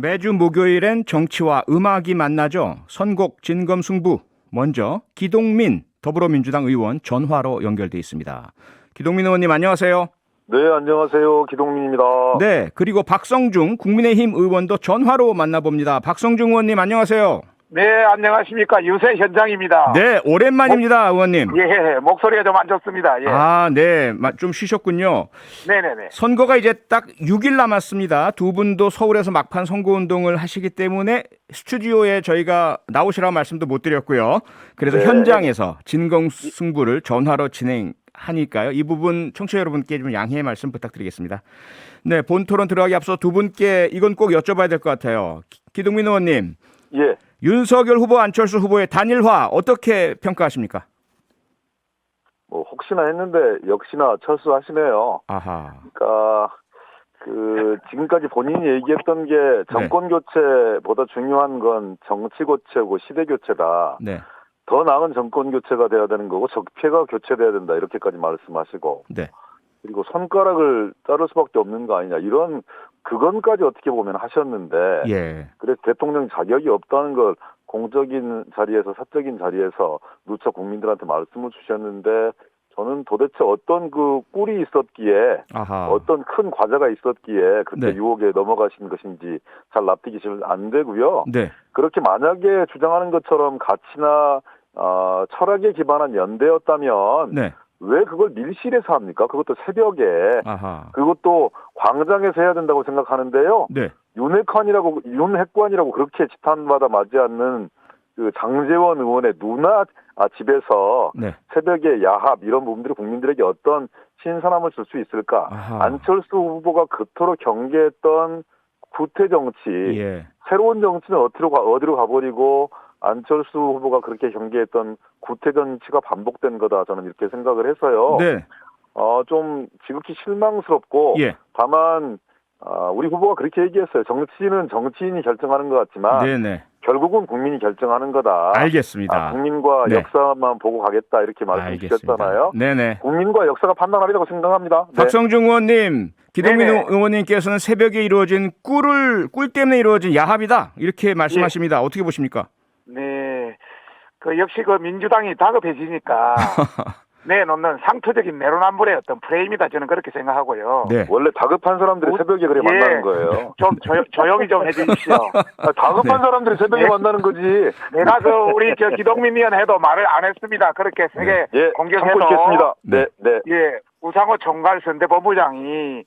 매주 목요일엔 정치와 음악이 만나죠. 선곡 진검승부. 먼저 기동민 더불어민주당 의원 전화로 연결돼 있습니다. 기동민 의원님 안녕하세요. 네, 안녕하세요. 기동민입니다. 네, 그리고 박성중 국민의힘 의원도 전화로 만나봅니다. 박성중 의원님 안녕하세요. 네, 안녕하십니까. 유세 현장입니다. 네, 오랜만입니다, 의원님. 예, 목소리가 좀 안 좋습니다. 예. 아, 네, 좀 쉬셨군요. 네네네. 선거가 이제 딱 6일 남았습니다. 두 분도 서울에서 막판 선거운동을 하시기 때문에 스튜디오에 저희가 나오시라고 말씀도 못 드렸고요. 그래서 네. 현장에서 진검승부를 전화로 진행하니까요. 이 부분 청취자 여러분께 좀 양해의 말씀 부탁드리겠습니다. 네, 본 토론 들어가기 앞서 두 분께 이건 꼭 여쭤봐야 될 것 같아요. 기동민 의원님. 예. 윤석열 후보, 안철수 후보의 단일화 어떻게 평가하십니까? 뭐 혹시나 했는데 역시나 철수하시네요. 아하. 그러니까 지금까지 본인이 얘기했던 게 정권 교체보다 중요한 건 정치 교체고 시대 교체다. 네. 더 나은 정권 교체가 돼야 되는 거고 적폐가 교체돼야 된다. 이렇게까지 말씀하시고. 네. 그리고 손가락을 자를 수밖에 없는 거 아니냐. 이런 그건까지 어떻게 보면 하셨는데. 예. 그래서 대통령 자격이 없다는 걸 공적인 자리에서 사적인 자리에서 누차 국민들한테 말씀을 주셨는데 저는 도대체 어떤 그 꿀이 있었기에 아하. 어떤 큰 과제가 있었기에 그렇게 네. 유혹에 넘어가신 것인지 잘 납득이 잘 안 되고요. 네. 그렇게 만약에 주장하는 것처럼 가치나 철학에 기반한 연대였다면 네. 왜 그걸 밀실에서 합니까? 그것도 새벽에 아하. 그것도 광장에서 해야 된다고 생각하는데요. 네. 윤핵관이라고 그렇게 지탄받아 맞지 않는 그 장제원 의원의 누나 집에서 네. 새벽에 야합 이런 부분들이 국민들에게 어떤 신선함을 줄 수 있을까? 아하. 안철수 후보가 그토록 경계했던 구태 정치, 예. 새로운 정치는 어디로 가버리고 안철수 후보가 그렇게 경계했던 구태 정치가 반복된 거다 저는 이렇게 생각을 해서요. 네. 좀 지극히 실망스럽고 예. 다만 우리 후보가 그렇게 얘기했어요. 정치는 정치인이 결정하는 것 같지만 네네. 결국은 국민이 결정하는 거다. 알겠습니다. 국민과 네. 역사만 보고 가겠다 이렇게 말씀 주셨잖아요. 네네. 국민과 역사가 판단하리라고 생각합니다. 네. 박성중 의원님, 기동민 네네. 의원님께서는 새벽에 이루어진 꿀 때문에 이루어진 야합이다 이렇게 말씀하십니다. 어떻게 보십니까? 네. 역시 민주당이 다급해지니까 내놓는 상투적인 내로남불의 어떤 프레임이다 저는 그렇게 생각하고요. 네. 원래 다급한 사람들이 새벽에 그래 예. 만나는 거예요. 좀 조용히 좀 해주십시오. 다급한 사람들이 새벽에 네. 만나는 거지. 내가 우리 기동민 의원 해도 말을 안 했습니다. 그렇게 세게 예, 공격해도. 참고 있겠습니다. 네, 네. 예, 우상호 총괄 선대본부장이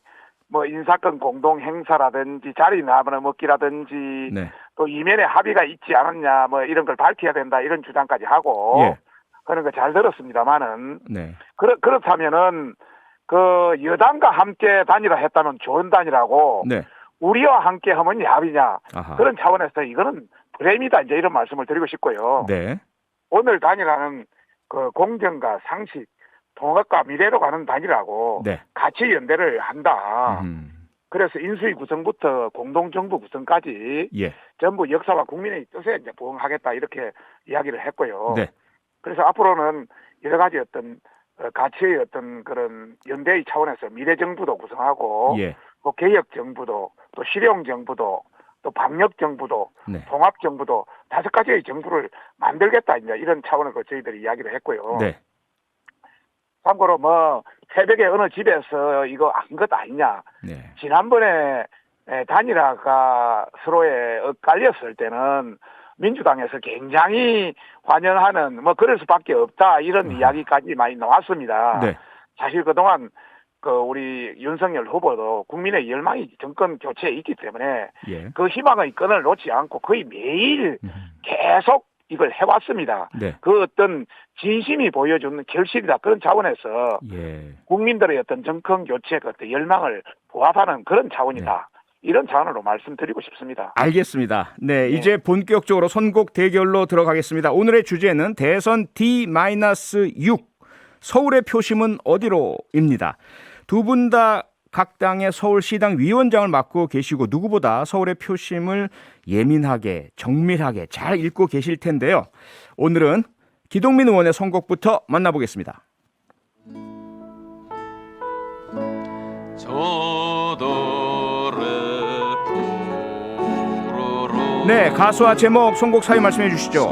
뭐 인사권 공동 행사라든지 자리 나무나 먹기라든지 네. 또 이면에 합의가 있지 않았냐 뭐 이런 걸 밝혀야 된다 이런 주장까지 하고 예. 그런 거 잘 들었습니다만은 네. 그렇다면은 여당과 함께 단일화 했다면 좋은 단일화고 네. 우리와 함께 하면 야합이냐 아하. 그런 차원에서 이거는 프레임이다 이제 이런 말씀을 드리고 싶고요. 네. 오늘 단일화는 공정과 상식 통합과 미래로 가는 단일화고 네. 가치 연대를 한다. 음. 그래서 인수위 구성부터 공동정부 구성까지 예. 전부 역사와 국민의 뜻에 이제 부응하겠다 이렇게 이야기를 했고요. 네. 그래서 앞으로는 여러 가지 어떤 가치의 어떤 그런 연대의 차원에서 미래정부도 구성하고 예. 또 개혁정부도 또 실용정부도 또 방역정부도 네. 통합정부도 5가지의 정부를 만들겠다 이제 이런 차원에서 저희들이 이야기를 했고요. 네. 참고로 새벽에 어느 집에서 이거 한 것 아니냐. 네. 지난번에 단일화가 서로에 엇갈렸을 때는 민주당에서 굉장히 환영하는 그럴 수밖에 없다 이런 이야기까지 많이 나왔습니다. 네. 사실 그동안 우리 윤석열 후보도 국민의 열망이 정권 교체에 있기 때문에 예. 그 희망의 끈을 놓지 않고 거의 매일 계속 이걸 해왔습니다. 네. 그 어떤 진심이 보여주는 결실이다 그런 차원에서 예. 국민들의 어떤 정권 교체 어떤 열망을 부합하는 그런 차원이다. 이런 차원으로 말씀드리고 싶습니다. 알겠습니다. 네, 이제 본격적으로 선곡 대결로 들어가겠습니다. 오늘의 주제는 대선 D-6 서울의 표심은 어디로입니다. 두 분 다 각 당의 서울시당 위원장을 맡고 계시고 누구보다 서울의 표심을 예민하게 정밀하게 잘 읽고 계실 텐데요. 오늘은 기동민 의원의 선곡부터 만나보겠습니다. 저들의 네, 가수와 제목, 선곡 사유 말씀해 주시죠.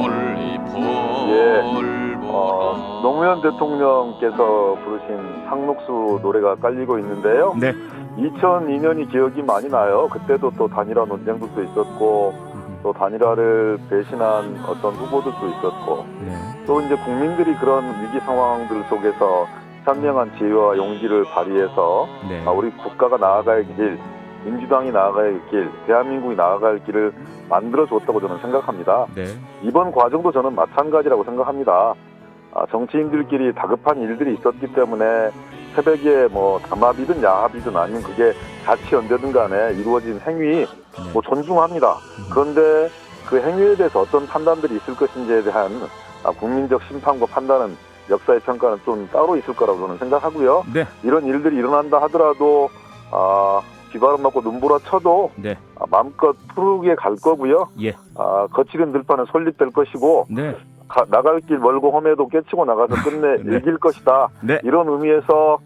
노무현 대통령께서 부르신 상록수 노래가 깔리고 있는데요. 네. 2002년이 기억이 많이 나요. 그때도 또 단일화 논쟁들도 있었고 또 단일화를 배신한 어떤 후보들도 있었고 네. 또 이제 국민들이 그런 위기 상황들 속에서 현명한 지혜와 용기를 발휘해서 네. 우리 국가가 나아갈 길, 민주당이 나아갈 길, 대한민국이 나아갈 길을 만들어줬다고 저는 생각합니다. 네. 이번 과정도 저는 마찬가지라고 생각합니다. 정치인들끼리 다급한 일들이 있었기 때문에 새벽에 뭐 담합이든 야합이든 아니면 그게 자치 연대든 간에 이루어진 행위 뭐 존중합니다. 그런데 그 행위에 대해서 어떤 판단들이 있을 것인지에 대한 국민적 심판과 판단은 역사의 평가는 좀 따로 있을 거라고 저는 생각하고요. 네. 이런 일들이 일어난다 하더라도 비바람 맞고 눈보라 쳐도 네. 마음껏 푸르게 갈 거고요. 예. 거칠은 들판은 솔잎될 것이고 네. 나갈 길 멀고 험해도 깨치고 나가서 끝내 네. 이길 것이다. 네. 이런 의미에서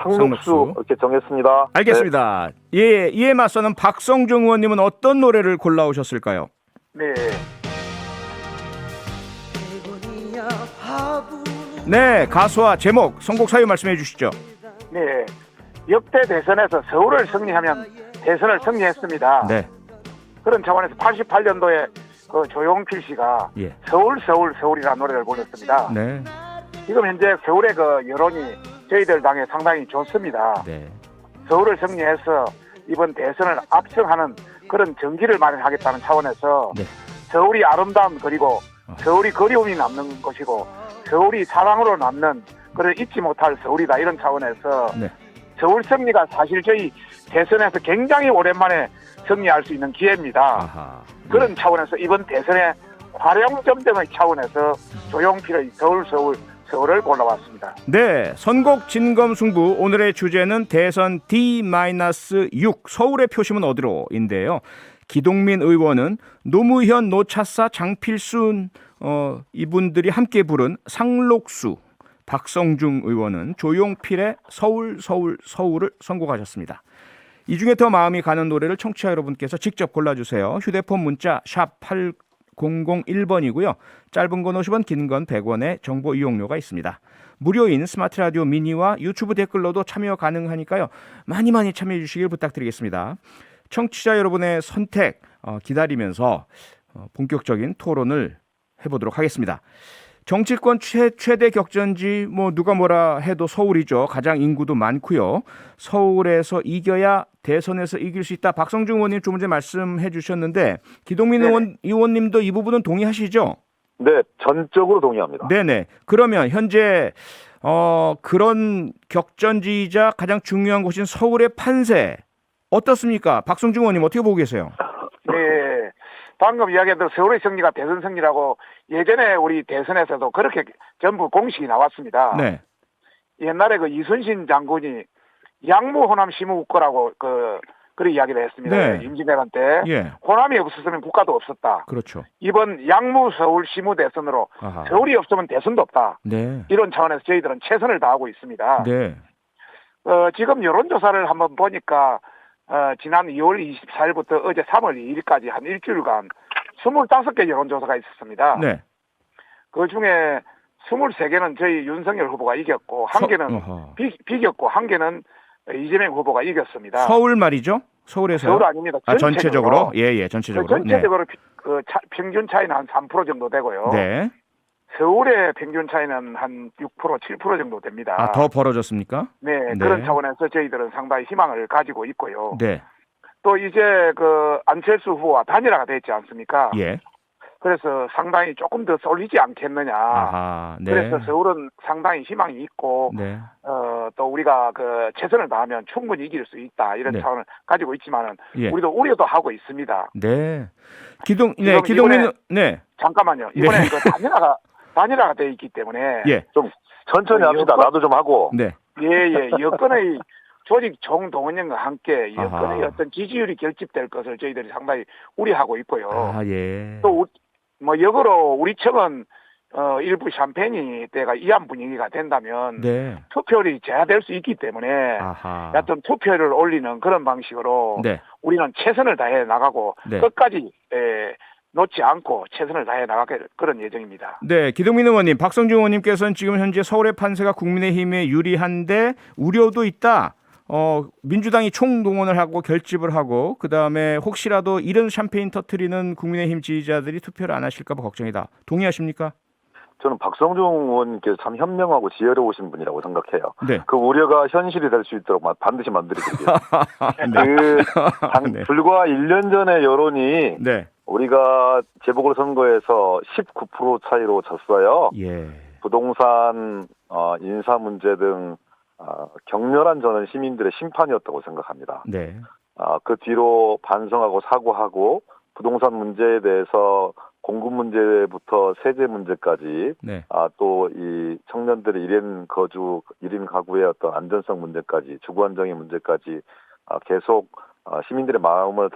상록수 이렇게 정했습니다. 알겠습니다. 예, 이에 맞서는 박성중 의원님은 어떤 노래를 골라오셨을까요? 네. 네, 가수와 제목, 선곡 사유 말씀해 주시죠. 네. 역대 대선에서 서울을 승리하면 대선을 승리했습니다. 네. 그런 차원에서 88년도에 그 조용필 씨가 예. 서울이라는 노래를 불렀습니다. 네. 지금 현재 서울의 그 여론이 저희들 당에 상당히 좋습니다. 네. 서울을 승리해서 이번 대선을 압승하는 그런 전기를 마련하겠다는 차원에서 네. 서울이 아름다운 거리고 서울이 그리움이 남는 것이고 서울이 사랑으로 남는 그런 잊지 못할 서울이다 이런 차원에서 네. 서울 승리가 사실 저희 대선에서 굉장히 오랜만에 승리할 수 있는 기회입니다. 아하. 그런 차원에서 이번 대선의 화룡점 등의 차원에서 조용필의 서울을 골라왔습니다. 네, 선곡 진검승부 오늘의 주제는 대선 D-6 서울의 표심은 어디로인데요. 기동민 의원은 노무현, 노차사, 장필순 이분들이 함께 부른 상록수, 박성중 의원은 조용필의 서울을 선곡하셨습니다. 이 중에 더 마음이 가는 노래를 청취자 여러분께서 직접 골라주세요. 휴대폰 문자 샵 8001번이고요. 짧은 건 50원, 긴 건 100원의 정보 이용료가 있습니다. 무료인 스마트 라디오 미니와 유튜브 댓글로도 참여 가능하니까요. 많이 참여해 주시길 부탁드리겠습니다. 청취자 여러분의 선택 기다리면서 본격적인 토론을 해보도록 하겠습니다. 정치권 최대 격전지 누가 뭐라 해도 서울이죠. 가장 인구도 많고요. 서울에서 이겨야 대선에서 이길 수 있다. 박성중 의원님 좀 전에 말씀해 주셨는데 기동민 의원님도 이 부분은 동의하시죠? 네, 전적으로 동의합니다. 네네. 그러면 현재 그런 격전지이자 가장 중요한 곳인 서울의 판세 어떻습니까? 박성중 의원님 어떻게 보고 계세요? 네. 방금 이야기했던 서울의 승리가 대선 승리라고 예전에 우리 대선에서도 그렇게 전부 공식이 나왔습니다. 네. 옛날에 그 이순신 장군이 양무 호남 시무국거라고 그런 이야기를 했습니다. 네. 임진왜란 때 예. 호남이 없었으면 국가도 없었다. 그렇죠. 이번 양무 서울 시무 대선으로 아하. 서울이 없으면 대선도 없다. 네. 이런 차원에서 저희들은 최선을 다하고 있습니다. 네. 지금 여론조사를 한번 보니까 지난 2월 24일부터 어제 3월 2일까지 한 일주일간 25개 여론조사가 있었습니다. 네. 그 중에 23개는 저희 윤석열 후보가 이겼고 한 개는 비겼고 한 개는 이재명 후보가 이겼습니다. 서울 말이죠? 서울에서요? 서울 아닙니다. 전체적으로? 예, 전체적으로. 전체적으로 네. 평균 차이는 한 3% 정도 되고요. 네. 서울의 평균 차이는 한 6%, 7% 정도 됩니다. 더 벌어졌습니까? 네, 그런 차원에서 저희들은 상당히 희망을 가지고 있고요. 네. 또 이제 안철수 후보와 단일화가 됐지 않습니까? 예. 그래서 상당히 조금 더 쏠리지 않겠느냐. 아하, 네. 그래서 서울은 상당히 희망이 있고, 네. 또 우리가 최선을 다하면 충분히 이길 수 있다. 이런 차원을 가지고 있지만은, 우리도 우려도 하고 있습니다. 네. 기동민, 네. 잠깐만요. 이번에 단일화가 돼 있기 때문에. 예. 좀 천천히 합시다. 나도 좀 하고. 네. 예. 여건의 조직 총동원령과 함께 여건의 어떤 지지율이 결집될 것을 저희들이 상당히 우려하고 있고요. 예. 또 역으로 우리 측은 일부 샴페인이 때가 이한 분위기가 된다면 네. 투표율이 제한될 수 있기 때문에 아하. 어떤 투표율을 올리는 그런 방식으로 네. 우리는 최선을 다해 나가고 네. 끝까지 놓지 않고 최선을 다해 나가게 그런 예정입니다. 네, 기동민 의원님, 박성중 의원님께서는 지금 현재 서울의 판세가 국민의힘에 유리한데 우려도 있다. 민주당이 총동원을 하고 결집을 하고 그다음에 혹시라도 이런 샴페인 터트리는 국민의힘 지지자들이 투표를 안 하실까 봐 걱정이다. 동의하십니까? 저는 박성중 의원님께서 참 현명하고 지혜로우신 분이라고 생각해요. 네. 그 우려가 현실이 될 수 있도록 반드시 만들어드리겠습니다. 네. 불과 1년 전에 여론이 네. 우리가 재보궐선거에서 19% 차이로 졌어요. 예. 부동산, 인사 문제 등 격렬한 저는 시민들의 심판이었다고 생각합니다. 네. 그 뒤로 반성하고 사과하고 부동산 문제에 대해서 공급 문제부터 세제 문제까지 네. 또 이 청년들의 1인 거주, 1인 가구의 어떤 안전성 문제까지 주거 안정의 문제까지 계속 시민들의 마음을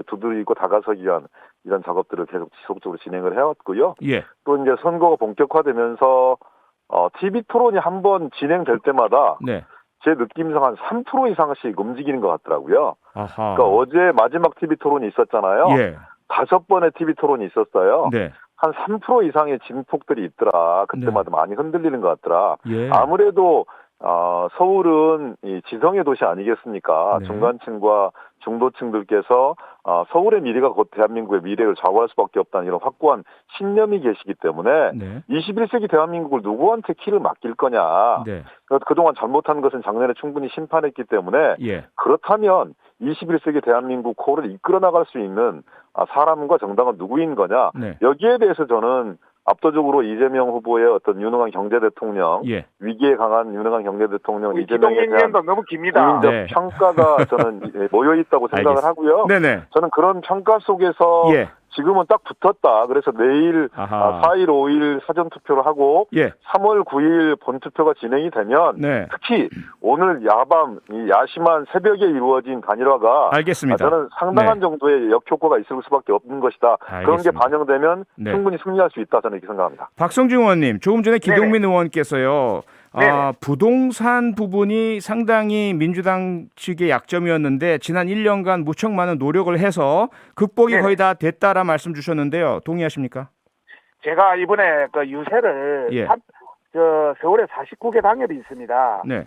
두드리고 다가서기 위한 이런 작업들을 계속 지속적으로 진행을 해왔고요. 예. 또 이제 선거가 본격화되면서 TV 토론이 한번 진행될 때마다 네. 제 느낌상 한 3% 이상씩 움직이는 것 같더라고요. 아하. 그러니까 어제 마지막 TV 토론이 있었잖아요. 예. 5번의 TV 토론이 있었어요. 네. 한 3% 이상의 진폭들이 있더라. 그때마다 많이 흔들리는 것 같더라. 예. 아무래도 서울은 이 지성의 도시 아니겠습니까? 네. 중간층과 중도층들께서 서울의 미래가 곧 대한민국의 미래를 좌우할 수밖에 없다는 이런 확고한 신념이 계시기 때문에 네. 21세기 대한민국을 누구한테 키를 맡길 거냐. 네. 그동안 잘못한 것은 작년에 충분히 심판했기 때문에 예. 그렇다면 21세기 대한민국 코를 이끌어 나갈 수 있는 사람과 정당은 누구인 거냐. 네. 여기에 대해서 저는 압도적으로 이재명 후보의 어떤 유능한 경제 대통령, 예. 위기에 강한 유능한 경제 대통령 우리 이재명에 기동민 대한 의원도 너무 깁니다. 국민적 네. 평가가 저는 모여 있다고 생각을 알겠습니다. 하고요. 네네. 저는 그런 평가 속에서 예. 지금은 딱 붙었다. 그래서 내일 아하. 4일, 5일 사전 투표를 하고 예. 3월 9일 본 투표가 진행이 되면 네. 특히 오늘 이 야심한 새벽에 이루어진 단일화가 알겠습니다. 저는 상당한 네. 정도의 역효과가 있을 수밖에 없는 것이다. 그런 게 알겠습니다. 반영되면 네. 충분히 승리할 수 있다. 저는 이렇게 생각합니다. 박성중 의원님, 조금 전에 기동민 의원께서요. 네네. 부동산 부분이 상당히 민주당 측의 약점이었는데 지난 1년간 무척 많은 노력을 해서 극복이 네네. 거의 다 됐다라 말씀 주셨는데요. 동의하십니까? 제가 이번에 그 유세를 예. 서울에 49개 당협이 있습니다. 네.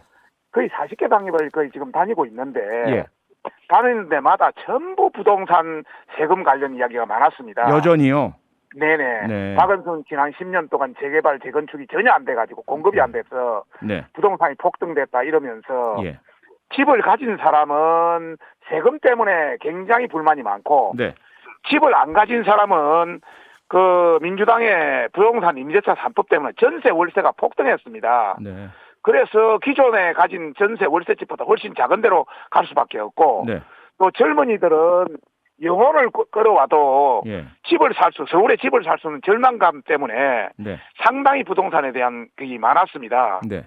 거의 40개 당협을 거의 지금 다니고 있는데 예. 다니는 데마다 전부 부동산 세금 관련 이야기가 많았습니다. 여전히요. 네네. 네. 박은순 지난 10년 동안 재개발, 재건축이 전혀 안 돼가지고 공급이 안 돼서 네. 부동산이 폭등됐다 이러면서 예. 집을 가진 사람은 세금 때문에 굉장히 불만이 많고 네. 집을 안 가진 사람은 그 민주당의 부동산 임대차 3법 때문에 전세 월세가 폭등했습니다. 네. 그래서 기존에 가진 전세 월세집보다 훨씬 작은 데로 갈 수밖에 없고 네. 또 젊은이들은 영혼을 끌어와도 예. 서울에 집을 살 수 있는 절망감 때문에 네. 상당히 부동산에 대한 그게 많았습니다. 네.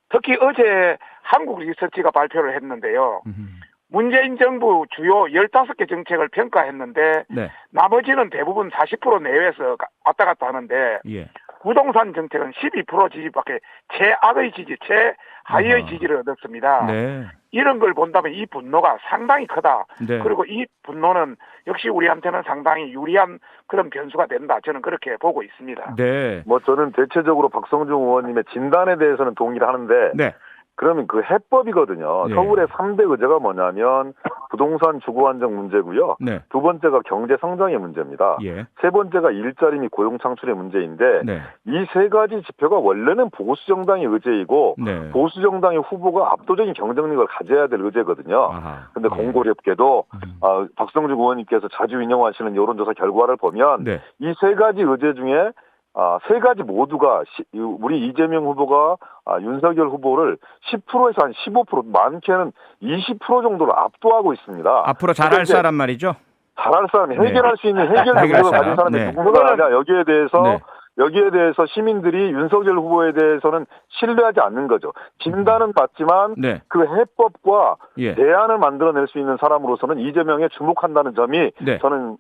특히 어제 한국 리서치가 발표를 했는데요. 음. 문재인 정부 주요 15개 정책을 평가했는데 네. 나머지는 대부분 40% 내외에서 왔다 갔다 하는데 예. 부동산 정책은 12% 지지밖에 최악의 지지, 최하위의 아하. 지지를 얻었습니다. 네. 이런 걸 본다면 이 분노가 상당히 크다. 네. 그리고 이 분노는 역시 우리한테는 상당히 유리한 그런 변수가 된다. 저는 그렇게 보고 있습니다. 네. 저는 대체적으로 박성중 의원님의 진단에 대해서는 동의를 하는데 네. 그러면 그 해법이거든요. 네. 서울의 3대 의제가 뭐냐면 부동산 주거 안정 문제고요. 네. 두 번째가 경제 성장의 문제입니다. 예. 세 번째가 일자리 및 고용 창출의 문제인데 네. 이 세 가지 지표가 원래는 보수 정당의 의제이고 네. 보수 정당의 후보가 압도적인 경쟁력을 가져야 될 의제거든요. 아하. 근데 예. 공고롭게도 박성중 의원님께서 자주 인용하시는 여론조사 결과를 보면 네. 이 세 가지 의제 중에 세 가지 모두가 우리 이재명 후보가 윤석열 후보를 10%에서 한 15%, 많게는 20% 정도로 압도하고 있습니다. 앞으로 잘할 사람 말이죠. 잘할 사람이 해결할 수 있는 해결 해결할 능력을 사람. 가진 사람이 네. 누군가 하냐 여기에 대해서 네. 여기에 대해서 시민들이 윤석열 후보에 대해서는 신뢰하지 않는 거죠. 진단은 맞지만 네. 그 해법과 예. 대안을 만들어낼 수 있는 사람으로서는 이재명에 주목한다는 점이 네. 저는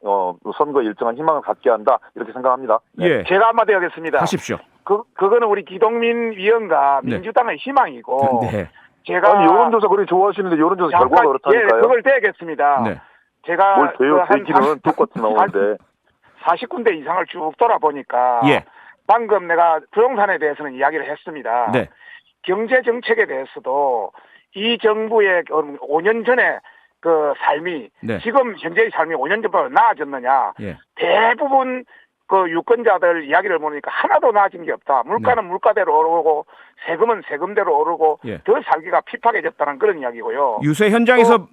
선거에 일정한 희망을 갖게 한다 이렇게 생각합니다. 예. 제가 한마디 하겠습니다. 하십시오. 그거는 우리 기동민 위원과 네. 민주당의 희망이고 네. 제가 아니 여론조사 그렇게 좋아하시는데 여론조사 잠깐, 결과가 그렇다니까요. 그걸 대겠습니다. 네. 제가 뭘 돼요? 대기는 똑같이 나오는데. 40군데 이상을 쭉 돌아보니까 예. 방금 내가 부동산에 대해서는 이야기를 했습니다. 네. 경제 정책에 대해서도 이 정부의 5년 전에 그 삶이 네. 지금 현재의 삶이 5년 전보다 나아졌느냐? 예. 대부분 그 유권자들 이야기를 보니까 하나도 나아진 게 없다. 물가는 물가대로 오르고 세금은 세금대로 오르고 예. 더 살기가 핍박해졌다는 그런 이야기고요. 유세 현장에서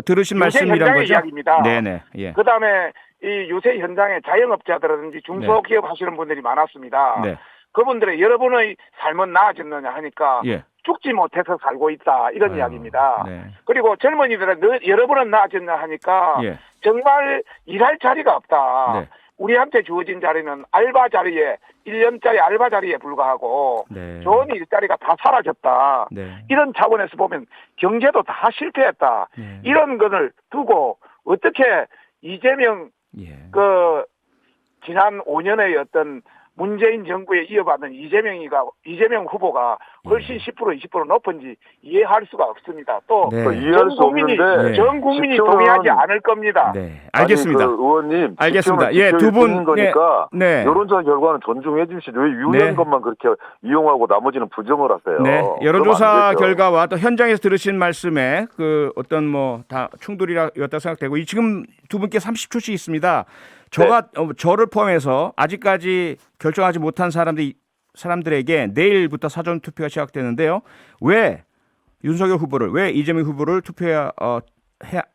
들으신 유세 말씀이란 현장의 거죠? 이야기입니다. 네네. 예. 그다음에 이 유세 현장에 자영업자들이라든지 중소기업 하시는 분들이 많았습니다. 네. 그분들의 여러분의 삶은 나아졌느냐 하니까 예. 죽지 못해서 살고 있다 이런 아유, 이야기입니다. 네. 그리고 젊은이들은 여러분은 나아졌냐 하니까 예. 정말 일할 자리가 없다. 네. 우리한테 주어진 자리는 알바 자리에 1년짜리 알바 자리에 불과하고 네. 좋은 일자리가 다 사라졌다. 네. 이런 차원에서 보면 경제도 다 실패했다. 네. 이런 것을 두고 어떻게 이재명 예. 그 지난 5년의 어떤 문재인 정부에 이어받는 이재명 후보가 훨씬 10% 20% 높은지 이해할 수가 없습니다. 또 네. 이해할 수 없는데 전 국민이 10조 는 동의하지 않을 겁니다. 네. 알겠습니다. 아니, 그 의원님 알겠습니다. 예, 두 분 거니까 네. 여론조사 결과는 존중해 주시죠. 왜 유효한 네. 것만 그렇게 이용하고 나머지는 부정을 하세요. 네, 그러면 여론조사 안 되죠. 결과와 또 현장에서 들으신 말씀에 그 어떤 뭐 다 충돌이었다 생각되고 지금 두 분께 30초씩 있습니다. 저를 포함해서 아직까지 결정하지 못한 사람들에게 내일부터 사전 투표가 시작되는데요. 왜 윤석열 후보를 왜 이재명 후보를 투표해야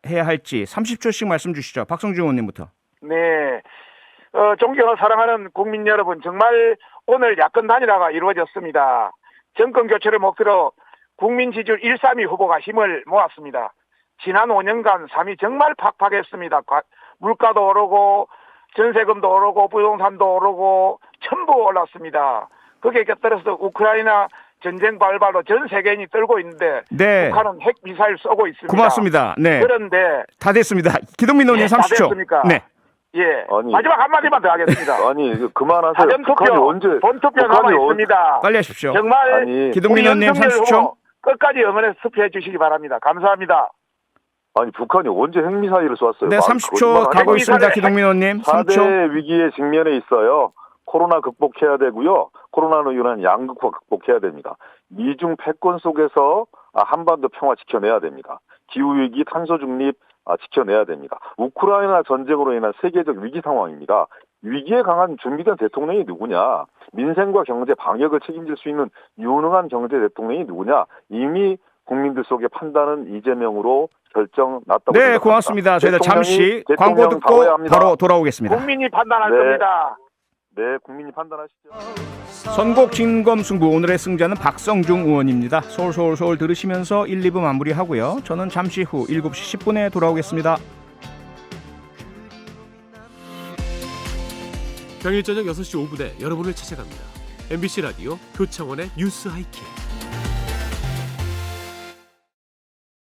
해야 할지 30초씩 말씀 주시죠. 박성준 의원님부터. 네. 존경하고 사랑하는 국민 여러분, 정말 오늘 야권 단일화가 이루어졌습니다. 정권 교체를 목표로 국민 지지율 132 후보가 힘을 모았습니다. 지난 5년간 삶이 정말 팍팍했습니다. 물가도 오르고 전세금도 오르고 부동산도 오르고 전부 올랐습니다. 거기에 곁들여서 우크라이나 전쟁 발발로 전 세계인이 떨고 있는데 네. 북한은 핵 미사일 쏘고 있습니다. 고맙습니다. 네. 그런데 다 됐습니다. 기동민 의원님 다 30초. 됐습니까? 네. 예. 아니, 마지막 한마디만 더 하겠습니다. 아니 그만하세요. 사전 북한이 투표, 언제 본투표 남아 있습니다. 빨리 하십시오. 정말 아니, 기동민 우리 의원님 윤석열 30초. 후보 끝까지 응원해서 투표해 주시기 바랍니다. 감사합니다. 아니 북한이 언제 핵미사일을 쐈어요? 네, 30초 가고 있습니다. 기동민 의원님 3초. 4대 위기의 직면에 있어요. 코로나 극복해야 되고요. 코로나로 인한 양극화 극복해야 됩니다. 미중 패권 속에서 한반도 평화 지켜내야 됩니다. 기후위기, 탄소 중립 지켜내야 됩니다. 우크라이나 전쟁으로 인한 세계적 위기 상황입니다. 위기에 강한 준비된 대통령이 누구냐? 민생과 경제 방역을 책임질 수 있는 유능한 경제 대통령이 누구냐? 이미 국민들 속의 판단은 이재명으로 결정 났다고 네, 생각합니다. 고맙습니다. 저희가 잠시 광고 대통령 듣고 바꿔야 합니다. 바로 돌아오겠습니다. 국민이 판단할 네. 겁니다. 네, 국민이 판단하시죠. 선곡 진검승부 오늘의 승자는 박성중 의원입니다. 서울 들으시면서 1, 2부 마무리하고요. 저는 잠시 후 7시 10분에 돌아오겠습니다. 평일 저녁 6시 5분에 여러분을 찾아갑니다. MBC 라디오 표창원의 뉴스 하이킥.